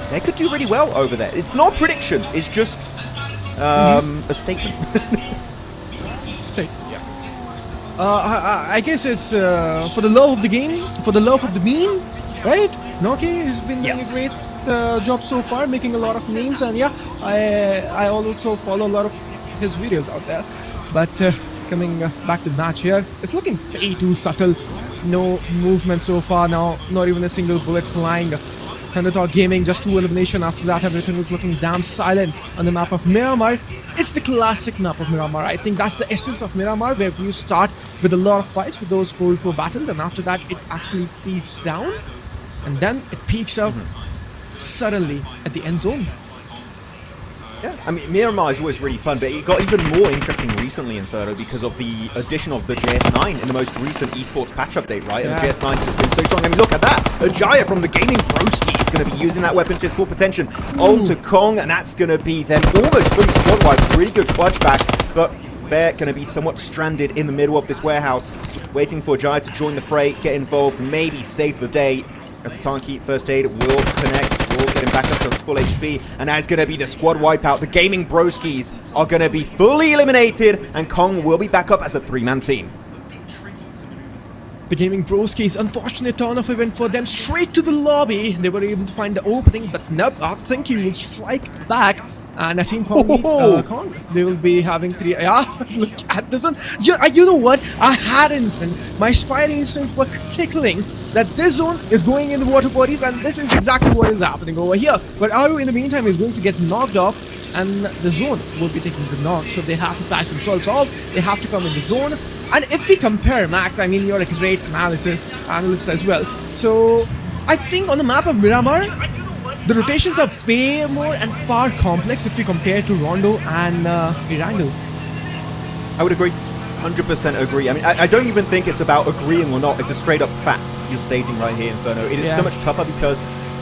they could do really well over there. It's not a prediction, it's just a statement. Statement, yeah. I guess it's for the love of the game, for the love of the meme, right? Noki has been doing a great job so far, making a lot of memes, and yeah, I also follow a lot of his videos out there. But coming back to the match here, it's looking way too subtle. No movement so far now, not even a single bullet flying. Thundertalk Gaming, just 2 elimination. After that, everything was looking damn silent on the map of Miramar. It's the classic map of Miramar. I think that's the essence of Miramar, where you start with a lot of fights with those 4v4 battles, and after that, it actually peaks down, and then it peaks up suddenly at the end zone. Yeah, I mean, Miramar is always really fun, but it got even more interesting recently, Inferno, because of the addition of the JS9 in the most recent esports patch update, right? And the JS9 has been so strong. I mean, look at that! Ajaya from the Gaming Broski is going to be using that weapon to its full potential. On to Kong, and that's going to be then almost fully squad wiped. Really good clutch back, but they're going to be somewhat stranded in the middle of this warehouse, waiting for Ajaya to join the fray, get involved, maybe save the day. As Tanky first aid will connect, will get him back up to full HP, and that's going to be the squad wipeout. The Gaming Broskis are going to be fully eliminated, and Kong will be back up as a 3-man team. The Gaming Broskis, unfortunate turn-off event for them, straight to the lobby. They were able to find the opening, but nope, I think he will strike back. And a team called Kong, they will be having 3. Look at this one. You know what? I had instant. My spidey instincts were tickling that this zone is going into water bodies, and this is exactly what is happening over here. But Aru, in the meantime, is going to get knocked off, and the zone will be taking the knock. So they have to patch themselves off. They have to come in the zone. And if we compare, Max, I mean, you're a great analyst as well. So I think on the map of Miramar, the rotations are way more and far complex if you compare to Rondo and Erangel. I would agree. 100% agree. I mean, I don't even think it's about agreeing or not. It's a straight up fact you're stating right here, Inferno. It is so much tougher because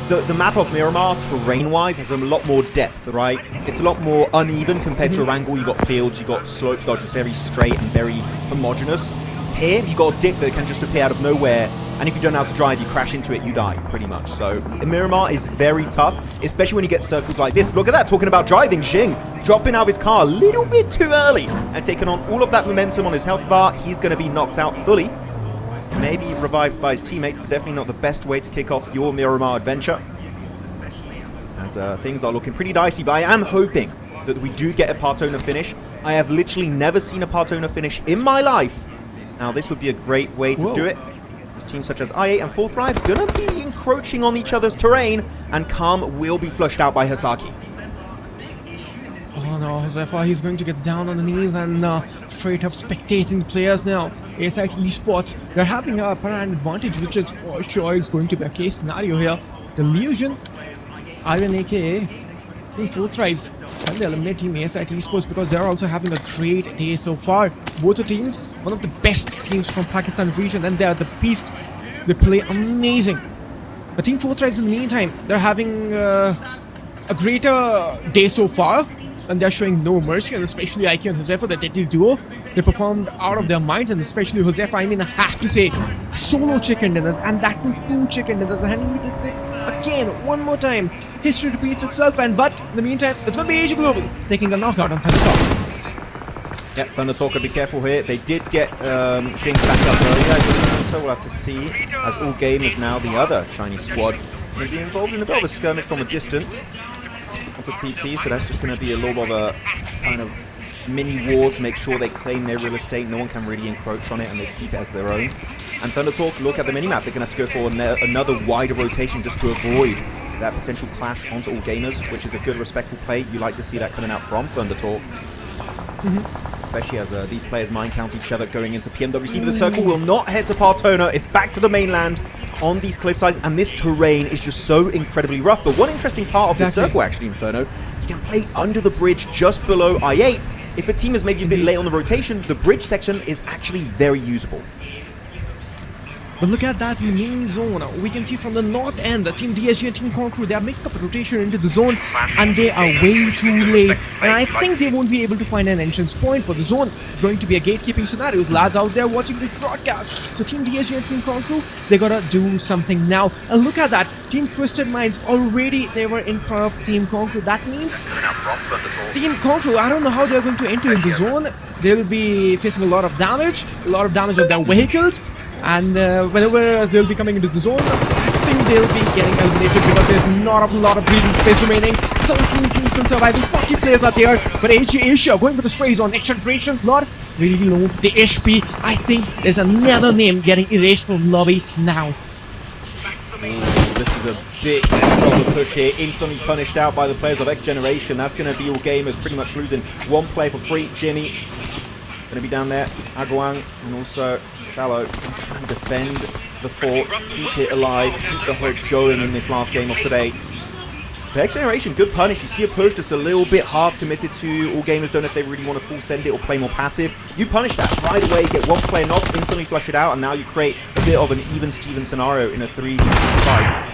the map of Miramar, terrain-wise, has a lot more depth, right? It's a lot more uneven compared to Erangel. You got fields, you got slopes that are just very straight and very homogeneous. Here, you got a dip that can just appear out of nowhere, and if you don't know how to drive, you crash into it, you die, pretty much. So, Miramar is very tough, especially when you get circles like this. Look at that, talking about driving, Xing dropping out of his car a little bit too early and taking on all of that momentum on his health bar. He's going to be knocked out fully. Maybe revived by his teammates, but definitely not the best way to kick off your Miramar adventure. As things are looking pretty dicey, but I am hoping that we do get a Partona finish. I have literally never seen a Partona finish in my life. Now, this would be a great way to do it. As teams such as I8 and Full Thrive going to be encroaching on each other's terrain, and Calm will be flushed out by Hasaki. Oh no, Zephyr, he's going to get down on the knees and straight up spectating players now. ASIT Esports, they're having a apparent advantage, which is for sure is going to be a case scenario here. Delusion, Ivan aka Full Thrives, and they eliminate Team ASIT Esports because they're also having a great day so far. Both the teams, one of the best teams from Pakistan region, and they're the beast. They play amazing. But Team Full Thrives in the meantime, they're having a greater day so far, and they're showing no mercy, and especially IQ and Josefa, the deadly duo. They performed out of their minds, and especially Josefa, I mean, I have to say, solo chicken dinners, and that too 2 chicken dinners, and he did it again, one more time. History repeats itself, but in the meantime, it's going to be Asia Global taking a knockout on Thundertalk. Yep, Thundertalk, be careful here. They did get Xing back up earlier, so we'll have to see, as all gamers now, the other Chinese squad going to be involved in a bit of a skirmish from a distance onto TT, so that's just going to be a little bit of a kind of mini war to make sure they claim their real estate. No one can really encroach on it, and they keep it as their own. And Thundertalk, look at the minimap. They're going to have to go for another wider rotation just to avoid that potential clash onto all gamers, which is a good, respectful play. You like to see that coming out from Thundertalk. Especially as these players mind count each other going into PMWC. The circle will not head to Partona. It's back to the mainland on these cliff sides, and this terrain is just so incredibly rough. But one interesting part of this circle, actually, Inferno, you can play under the bridge just below I8. If a team is maybe a bit late on the rotation, the bridge section is actually very usable. But look at that in the main zone. We can see from the north end, the Team DSG and Team Concru, they are making up a rotation into the zone and they are way too late. And I think they won't be able to find an entrance point for the zone. It's going to be a gatekeeping scenario. Lads out there watching this broadcast. So Team DSG and Team Concru, they gotta do something now. And look at that. Team Twisted Minds already, they were in front of Team Concru. That means Team Concru, I don't know how they're going to enter in the zone. They'll be facing a lot of damage on their vehicles. And whenever they'll be coming into the zone, I think they'll be getting eliminated because there's not a lot of breathing space remaining. 13 teams still surviving, 40 players are there. But AG Asia going for the sprays on next generation, not really known to the HP. I think there's another name getting erased from lobby now. This is a big problem push here, instantly punished out by the players of X Generation. That's going to be all gamers pretty much losing one play for free. Jimmy going to be down there, Aguang, and also Shallow trying to defend the fort, keep it alive, keep the hope going in this last game of today. The X Generation, good punish. You see a push that's a little bit half committed to all gamers, don't know if they really want to full send it or play more passive. You punish that right away, get one player knocked, instantly flush it out, and now you create a bit of an even Steven scenario in a 3v fight.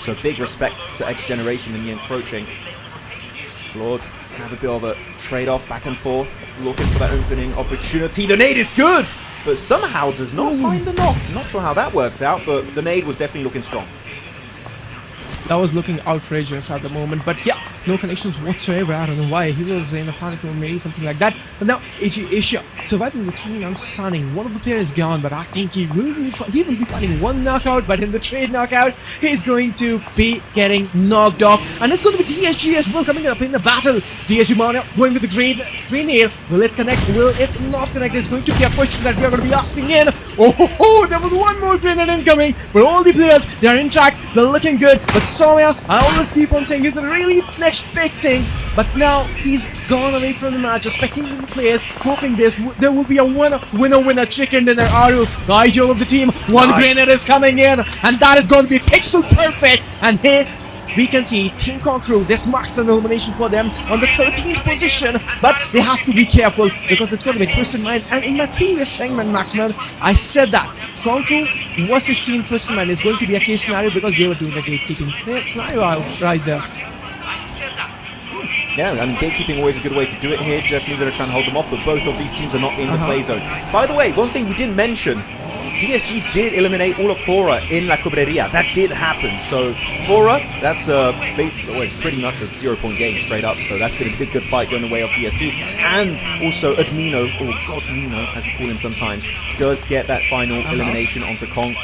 So big respect to X Generation in the encroaching. Lord can have a bit of a trade-off back and forth, looking for that opening opportunity. The nade is good, but somehow does not find the knock. Not sure how that worked out, but the nade was definitely looking strong. That was looking outrageous at the moment, but yeah, no connections whatsoever. I don't know why. He was in a panic mode, maybe something like that. But now AG Asia surviving the 3-man sunning. One of the players is gone, but I think he will be finding one knockout. But in the trade knockout, he's going to be getting knocked off, and it's going to be DSG as well coming up in the battle. DSG Mana going with the grenade. Will it connect? Will it not connect? It's going to be a question that we are going to be asking in. Oh, there was one more grenade incoming, but all the players, they are intact. They're looking good, but Soumya, I always keep on saying, he's a really next big thing, but now he's gone away from the match, expecting the players, hoping there will be a winner chicken dinner. Aru, the ideal of the team, one grenade is coming in, and that is going to be pixel perfect. And here we can see Team Concru, this marks an elimination for them on the 13th position, but they have to be careful because it's going to be Twisted Mind. And in my previous segment, Maximum, I said that Concru versus Team Twisted Mind is going to be a case scenario because they were doing the gatekeeping scenario right there. Yeah, I mean, gatekeeping always a good way to do it here. Definitely going to try and hold them off, but both of these teams are not in the play zone. By the way, one thing we didn't mention, DSG did eliminate all of Hora in La Cobreria. That did happen. So Hora, that's it's pretty much a 0-point game straight up. So that's going to be a good fight going the way of DSG. And also Admino, or Godmino as we call him sometimes, does get that final elimination onto Kong.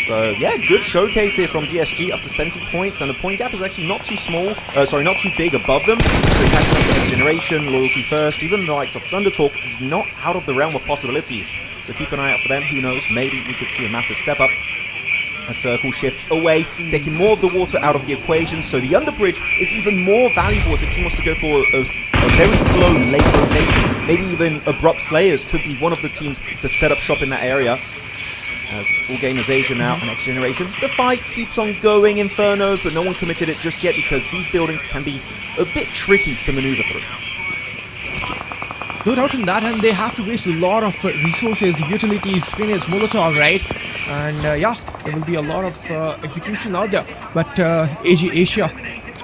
So yeah, good showcase here from DSG, up to 70 points, and the point gap is actually not too small, not too big above them. So catching up to Next Generation, Loyalty First, even the likes of Thunder Talk is not out of the realm of possibilities. So keep an eye out for them, who knows, maybe we could see a massive step up. A circle shifts away, taking more of the water out of the equation, so the underbridge is even more valuable if the team wants to go for a very slow late rotation. Maybe even Abrupt Slayers could be one of the teams to set up shop in that area. As All Gamers Asia now and Next Generation. The fight keeps on going, Inferno, but no one committed it just yet because these buildings can be a bit tricky to maneuver through. No doubt in that, and they have to waste a lot of resources, utilities, spinners, Molotov, right? And yeah, there will be a lot of execution out there. But AG Asia,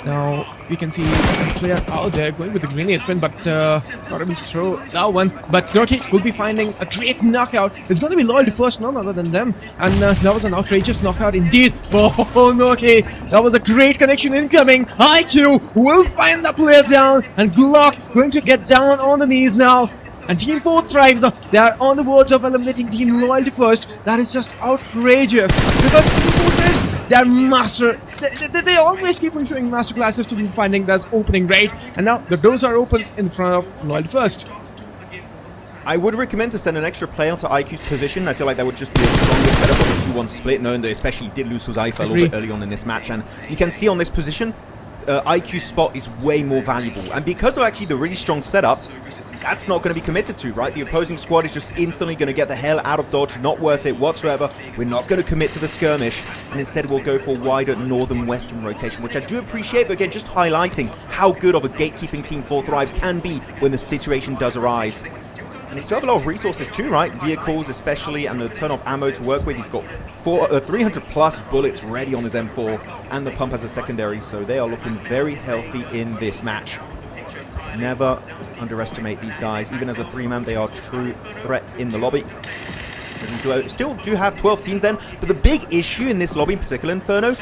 now we can see a player out there going with the grenade pin, but not able to throw that one. But Noki will be finding a great knockout. It's going to be Loyalty First, none other than them. And that was an outrageous knockout indeed. Oh, Noki, that was a great connection incoming. IQ will find the player down, and Glock going to get down on the knees now. And Team 4 thrives. They are on the verge of eliminating Team Loyalty First. That is just outrageous because Team 4 thrives. They are master. They always keep on showing master classes to be finding this opening, right? And now the doors are open in front of Loyalty First. I would recommend to send an extra player onto IQ's position. I feel like that would just be a stronger setup of a 2-1 split, knowing that especially he did lose Huzaifa a little bit early on in this match. And you can see on this position, IQ's spot is way more valuable. And because of actually the really strong setup, that's not going to be committed to, right? The opposing squad is just instantly going to get the hell out of dodge, not worth it whatsoever. We're not going to commit to the skirmish, and instead we'll go for wider northern-western rotation, which I do appreciate, but again, just highlighting how good of a gatekeeping Team 4 Thrives can be when the situation does arise. And they still have a lot of resources too, right? Vehicles especially, and the turn-off ammo to work with. He's got 300 plus bullets ready on his M4, and the pump as a secondary, so they are looking very healthy in this match. Never underestimate these guys. Even as a 3-man, they are true threat in the lobby. We still do have 12 teams then, but the big issue in this lobby in particular, Inferno,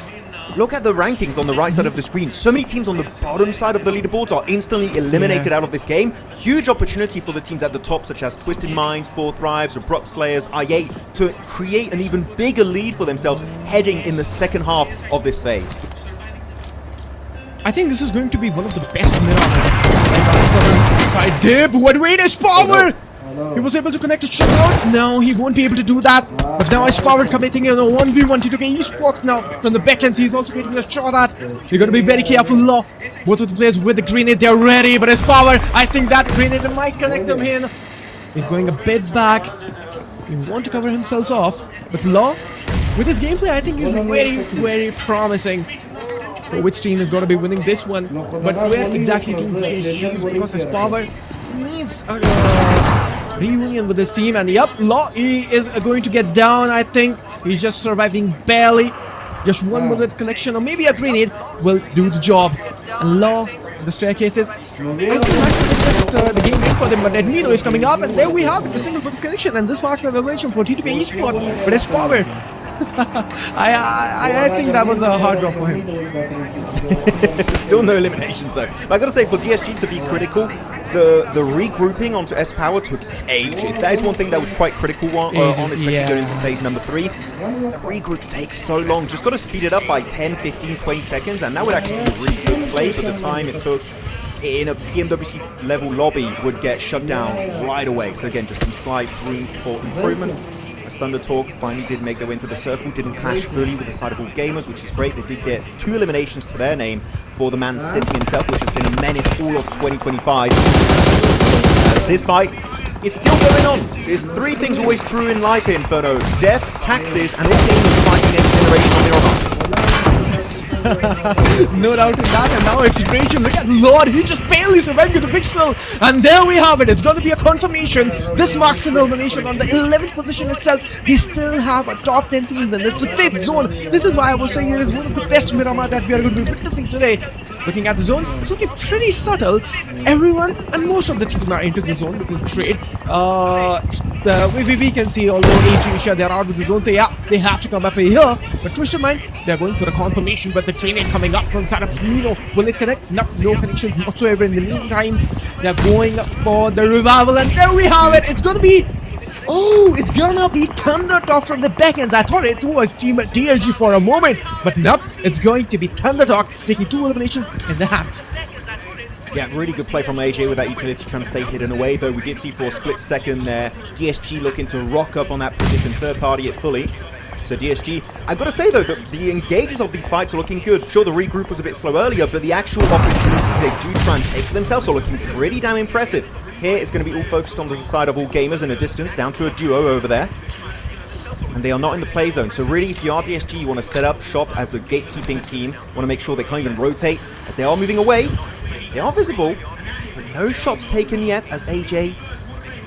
look at the rankings on the right side of the screen. So many teams on the bottom side of the leaderboards are instantly eliminated out of this game. Huge opportunity for the teams at the top, such as Twisted Minds, Four Thrives, Abrupt Slayers, IA, to create an even bigger lead for themselves heading in the second half of this phase. I think this is going to be one of the best mirror side dip. What wait is power! He was able to connect a shot out. No, he won't be able to do that. But now is power committing in a 1v1 T2K Esports now from the backends. He's also getting a shot at. You're going to be very careful, Law. Both of the players with the grenade, they're ready. But his power, I think that grenade might connect him in. He's going a bit back. He wants to cover himself off. But Law, with his gameplay, I think he's very, very promising. So which team is going to be winning this one? But where exactly Team DSG is, because his power needs a reunion with his team. And yep, Law, he is going to get down. I think he's just surviving barely. Just one bullet collection or maybe a grenade will do the job. And Law, the staircases, I think that's just the game wait for them. But Edmino is coming up, and there we have it, the single bullet collection. And this marks an elevation for T2K Esports. But his power, I think that was a hard draw for him. Still no eliminations though. But I gotta say, for DSG to be critical, the regrouping onto S Power took ages. That is one thing that was quite critical on, especially going into phase number 3. The regroup takes so long. Just gotta speed it up by 10, 15, 20 seconds, and that would actually be a really good play. But the time it took in a PMWC level lobby would get shut down right away. So again, just some slight room for improvement. Thunder Talk finally did make their way into the circle, didn't clash fully with the side of all gamers, which is great. They did get 2 eliminations to their name for the man sitting himself, which has been a menace all of 2025. This fight is still going on. There's 3 things always true in life, Inferno: death, taxes, and all gamers fighting next generation on their own. No doubt in that, and now it's Rachel. Look at Lord, he just barely survived with the pixel, and there we have it. It's going to be a confirmation. This marks an elimination on the 11th position itself. We still have a top 10 teams, and it's a 5th zone. This is why I was saying it is one of the best Miramar that we are going to be witnessing today. Looking at the zone, it's looking pretty subtle. Everyone and most of the team are into the zone, which is great. We can see, although Asia, they're out of the zone, they have to come up here. But Twisted Mind, they're going for a confirmation, but the grenade coming up from the side of Nino. Will it connect? No connections whatsoever. In the meantime, they're going for the revival, and there we have it. It's gonna be it's gonna be Thundertalk from the backends. I thought it was Team DSG for a moment, but nope, it's going to be Thundertalk taking 2 eliminations in the hands. Yeah, really good play from AJ with that utility trying to stay hidden away, though we did see for a split second there DSG looking to rock up on that position, third party it fully. So DSG, I've got to say though, that the engages of these fights are looking good. Sure, the regroup was a bit slow earlier, but the actual opportunities they do try and take for themselves are looking pretty damn impressive. Here it's going to be all focused on the side of all gamers in a distance, down to a duo over there. And they are not in the play zone. So really, if you are DSG, you want to set up shop as a gatekeeping team. Want to make sure they can't even rotate as they are moving away. They are visible, but no shots taken yet as AJ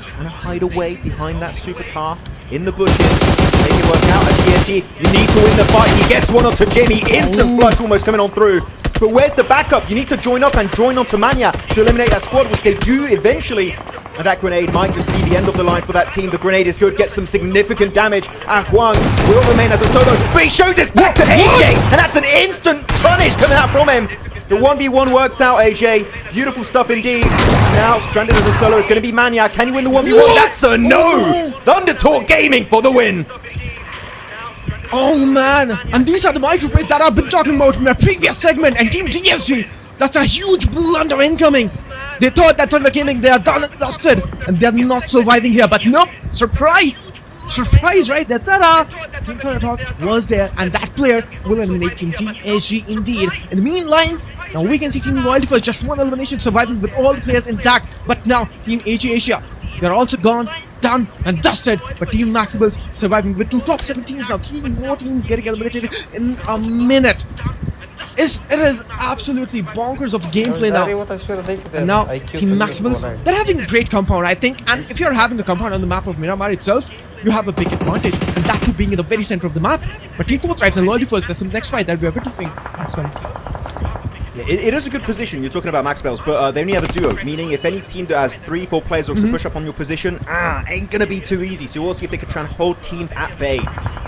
trying to hide away behind that supercar in the bushes. Make it work out as DSG. You need to win the fight. He gets one onto Jimmy. Instant flush almost coming on through. But where's the backup? You need to join up and join onto Mania to eliminate that squad, which they do eventually. And that grenade might just be the end of the line for that team. The grenade is good, gets some significant damage. Kwang will remain as a solo, but he shows his back to AJ, and that's an instant punish coming out from him. The 1v1 works out, AJ. Beautiful stuff indeed. Now, stranded as a solo, it's going to be Mania. Can you win the 1v1? That's a no! Thundertalk Gaming for the win. Oh man, and these are the microplays that I've been talking about in my previous segment, and Team DSG, that's a huge blunder incoming. They thought that Thunder Gaming, they are done and dusted, and they're not surviving here, but nope, surprise! Surprise right there, ta-da! Team Thundertalk was there, and that player will eliminate Team DSG indeed. In the meanwhile, now we can see Team Loyalty for just 1 elimination, surviving with all the players intact, but now Team AG Asia, they're also gone, done and dusted, but Team Maximus surviving with 2 top 7 teams now. 3 more teams getting eliminated in a minute. it is absolutely bonkers of gameplay now. And now Team Maximals, they're having a great compound, I think. And if you're having the compound on the map of Miramar itself, you have a big advantage, and that too being in the very center of the map. But Team 4 Thrives and Loyalty First, that's the next fight that we are witnessing. Yeah, it is a good position. You're talking about Max Bells, but they only have a duo, meaning if any team that has 3-4 players looks to push up on your position, ain't gonna be too easy. So we'll see if they can try and hold teams at bay.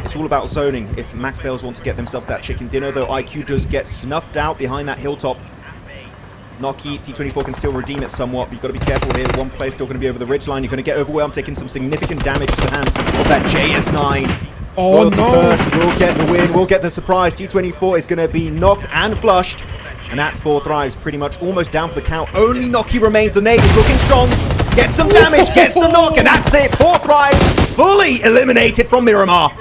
It's all about zoning. If Max Bells want to get themselves that chicken dinner, though, IQ does get snuffed out behind that hilltop. Noki, T24 can still redeem it somewhat, but you've got to be careful here. One player's still going to be over the ridgeline. You're going to get overwhelmed, taking some significant damage to the hands of that JS9. Oh no! We'll get the win, we'll get the surprise. T24 is going to be knocked and flushed. And that's 4 Thrives, pretty much almost down for the count. Only Noki remains. The nade is looking strong. Gets some damage, gets the knock, and that's it. 4 Thrives fully eliminated from Miramar.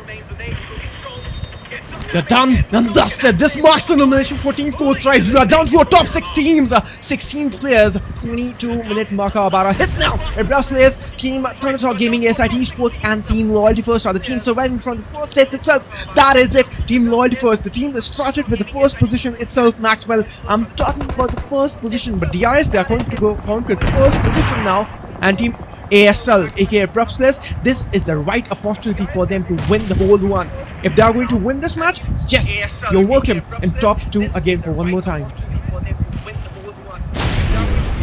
They're done and dusted. This marks an elimination for Team 4 Thrives. We are down to our top 6 teams. 16 players. 22-minute marker about a hit now. And brass players, Team Thundertalk Gaming, SIT Sports, and Team Loyalty First are the teams surviving from the first stage itself. That is it. Team Loyalty First, the team that started with the first position itself, Maxwell. I'm talking about the first position, but DRS, they are going to go on with first position now. And Team ASL, aka Brupsless, this is the right opportunity for them to win the whole one. If they are going to win this match, yes, you're welcome in top 2 again for one more time. See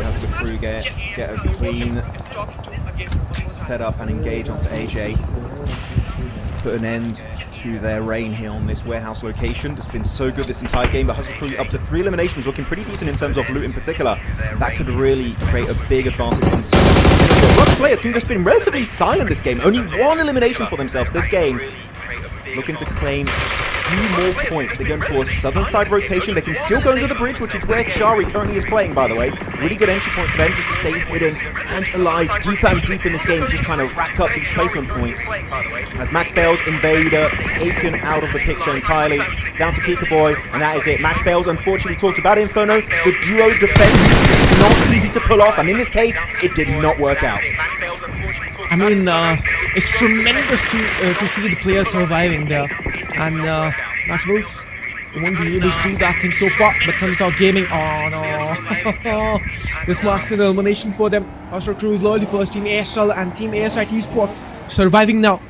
how the crew get a clean set up and engage onto AJ. Put an end to their reign here on this warehouse location. It's been so good this entire game, but Hustle Crew up to 3 eliminations, looking pretty decent in terms of loot in particular. That could really create a big advantage on the player team that's been relatively silent this game. Only 1 elimination for themselves this game. Looking to claim 2 more points. They're going for a southern side rotation. They can still go under the bridge, which is where Shari currently is playing, by the way. Really good entry point for them just to stay hidden and alive deep and deep in this game, just trying to rack up these placement points. As Max Bells, Invader, taken out of the picture entirely. Down to Pika Boy, and that is it. Max Bells, unfortunately, talked about Inferno. The duo defense is not easy to pull off, and in this case, it did not work out. I mean, it's tremendous to see the players surviving there. And Maxwell's, they won't be able to do that thing so far. But Thundertalk Gaming, oh no. This marks an elimination for them. Hustle Crew's Loyalty First, Team ASL and Team ASIT Sports surviving now.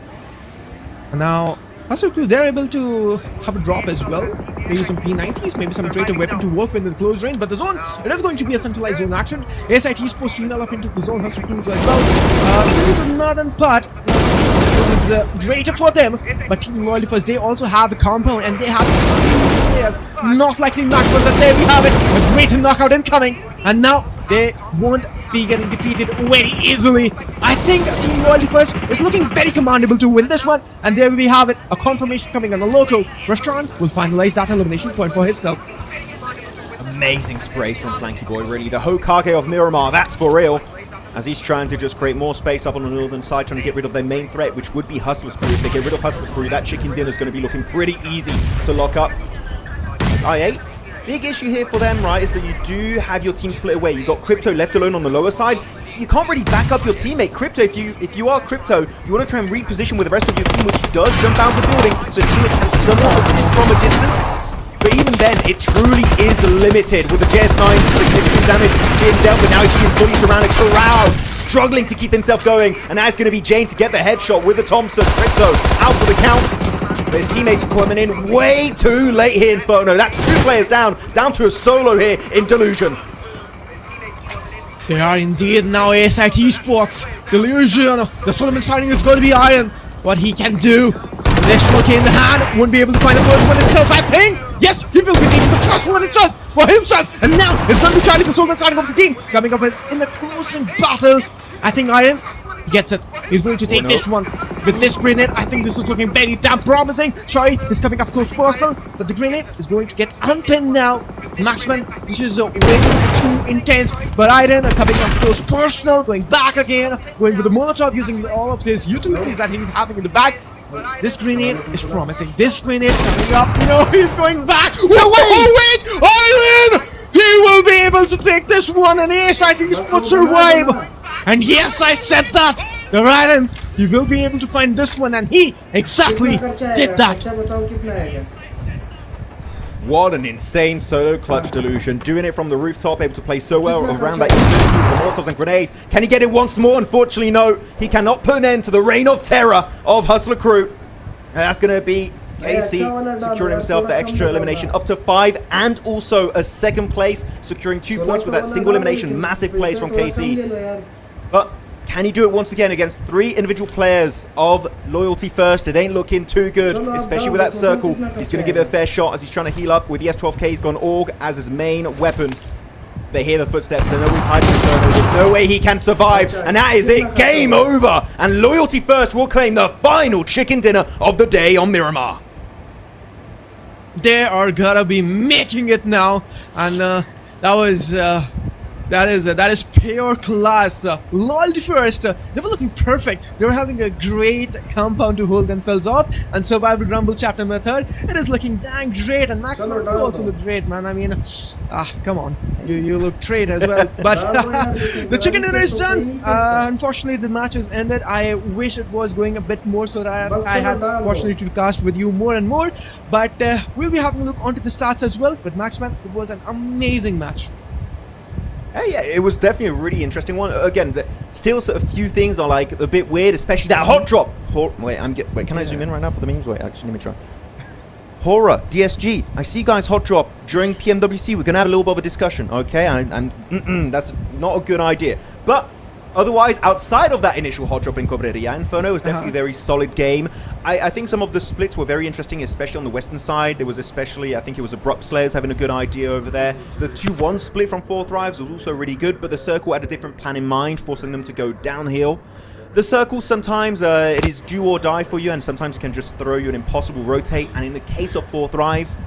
And now, Hustle Crew, they're able to have a drop as well. Maybe some P90s, maybe some greater weapon to work with in the close range. But the zone, it is going to be a centralized zone action. ASIT Sports team up into the zone, Hustle Crew as well. The northern part, this is greater for them. But Team Loyalty First, they also have the compound and they have players. Not like the Maxwells, and there we have it. A great knockout incoming. And now they won't be getting defeated very easily. I think Team Loyalty First is looking very commandable to win this one. And there we have it. A confirmation coming on the local. Restaurant will finalize that elimination point for himself. Amazing sprays from Flanky Boy, really. The Hokage of Miramar, that's for real. As he's trying to just create more space up on the northern side, trying to get rid of their main threat, which would be Hustler's Crew. If they get rid of Hustler's Crew, that chicken dinner is going to be looking pretty easy to lock up. I8. Big issue here for them, right, is that you do have your team split away. You've got Crypto left alone on the lower side. You can't really back up your teammate. Crypto, if you are Crypto, you want to try and reposition with the rest of your team, which does jump out the building, so teammates can somewhat assist from a distance. But even then, it truly is limited with the JS9 significant damage being dealt with. Now he's being fully surrounded. Corral struggling to keep himself going, and now it's going to be Jane to get the headshot with the Thompson. Crypto out for the count. But his teammates coming in way too late here, Inferno. That's 2 players down to a solo here in Delusion. They are indeed now ASIT Sports. Delusion. The Solomon signing is going to be Iron. What he can do. The next one in the hand. Won't be able to find the first one himself, I think. Yes, he will be taking the first one itself for himself. And now it's going to be Charlie, the Solomon signing of the team. Coming up in the closing battle. I think Iron gets it. He's going to take this one with this grenade. I think this is looking very damn promising. Shari is coming up close personal, but the grenade is going to get unpinned now. Maxman, this is way too intense. But Iron coming up close personal, going back again, going with the Molotov, using all of his utilities that he's having in the bag. This grenade is promising. This grenade coming up. No, he's going back. Wait! Iron! He will be able to take this one, and ASIT Sports survive. And yes, I said that. The Iron, he will be able to find this one, and he exactly did that. What an insane solo clutch delusion. Doing it from the rooftop, able to play so well around that infinity with the Molotovs and grenades. Can he get it once more? Unfortunately, no. He cannot put an end to the reign of terror of Hustler Crew. And that's going to be KC securing himself the extra elimination up to 5 and also a second place, securing 2 points with that single elimination. Massive plays from KC. But can he do it once again against 3 individual players of Loyalty First? It ain't looking too good, especially with that circle. He's going to give it a fair shot as he's trying to heal up with the S12K. He's gone AUG as his main weapon. They hear the footsteps. They know he's hiding Inferno. There's no way he can survive. And that is it. Game over. And Loyalty First will claim the final chicken dinner of the day on Miramar. They are gonna be making it now, and that is pure class. Loyalty First, they were looking perfect. They were having a great compound to hold themselves off, and Survival Rumble Chapter Number 3, it is looking dang great. And Maxwell, you also look great, man. I mean, come on, you look great as well. But the chicken dinner is done. Unfortunately, the match has ended. I wish it was going a bit more so that I had opportunity to cast with you more and more. But we'll be having a look onto the stats as well. But Maxman, it was an amazing match. Yeah, it was definitely a really interesting one. Again, still a few things are like a bit weird, especially that hot drop. Wait, can I zoom in right now for the memes? Wait, actually, let me try. Horror, DSG. I see guys hot drop during PMWC. We're gonna have a little bit of a discussion, okay? That's not a good idea. But otherwise, outside of that initial hot drop in Cobreria, Inferno was definitely a very solid game. I think some of the splits were very interesting, especially on the western side. There was especially, I think it was Abrupt Slayers having a good idea over there. The 2-1 split from 4th Thrives was also really good, but the Circle had a different plan in mind, forcing them to go downhill. The Circle, sometimes it is do or die for you, and sometimes it can just throw you an impossible rotate. And in the case of 4th Thrives,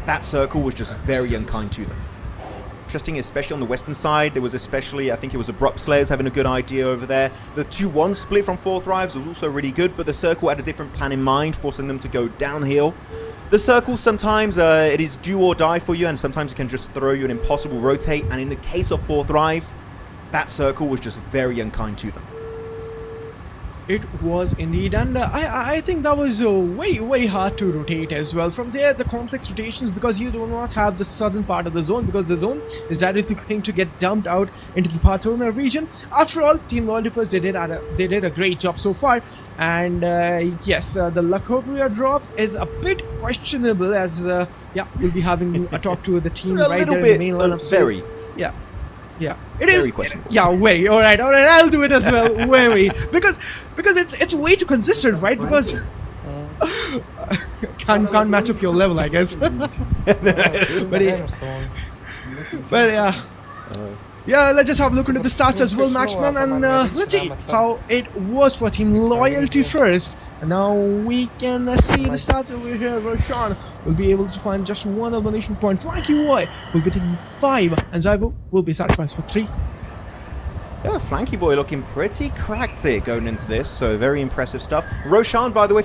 That circle was just very unkind to them. Interesting, especially on the western side, there was especially, I think it was Abrupt Slayers having a good idea over there. The 2-1 split from 4th Thrives was also really good, but the circle had a different plan in mind, forcing them to go downhill. The circle, sometimes it is do or die for you, and sometimes it can just throw you an impossible rotate, and in the case of 4th Thrives, that circle was just very unkind to them. It was indeed, and I think that was very hard to rotate as well. From there, the complex rotations, because you do not have the southern part of the zone, because the zone is directly going to get dumped out into the Patona region. After all, Team Loyalty First, they did a great job so far, and yes, the Lacobria drop is a bit questionable, as yeah, we'll be having a talk to the team right there in the main lineup. Very. Yeah. Yeah, it very is. questionable. Yeah, very. All right. I'll do it as well. Very, because it's way too consistent, right? Because can't match up your level, I guess. but yeah. Yeah, let's just have a look into the stats as well, Maxman, and let's see how it was for Team Loyalty First. And now we can see the stats over here. Roshan will be able to find just 1 elimination point. Flanky Boy will be taking 5, and Zyvo will be satisfied with 3. Yeah, Flanky Boy looking pretty cracked here going into this, so very impressive stuff. Roshan, by the way,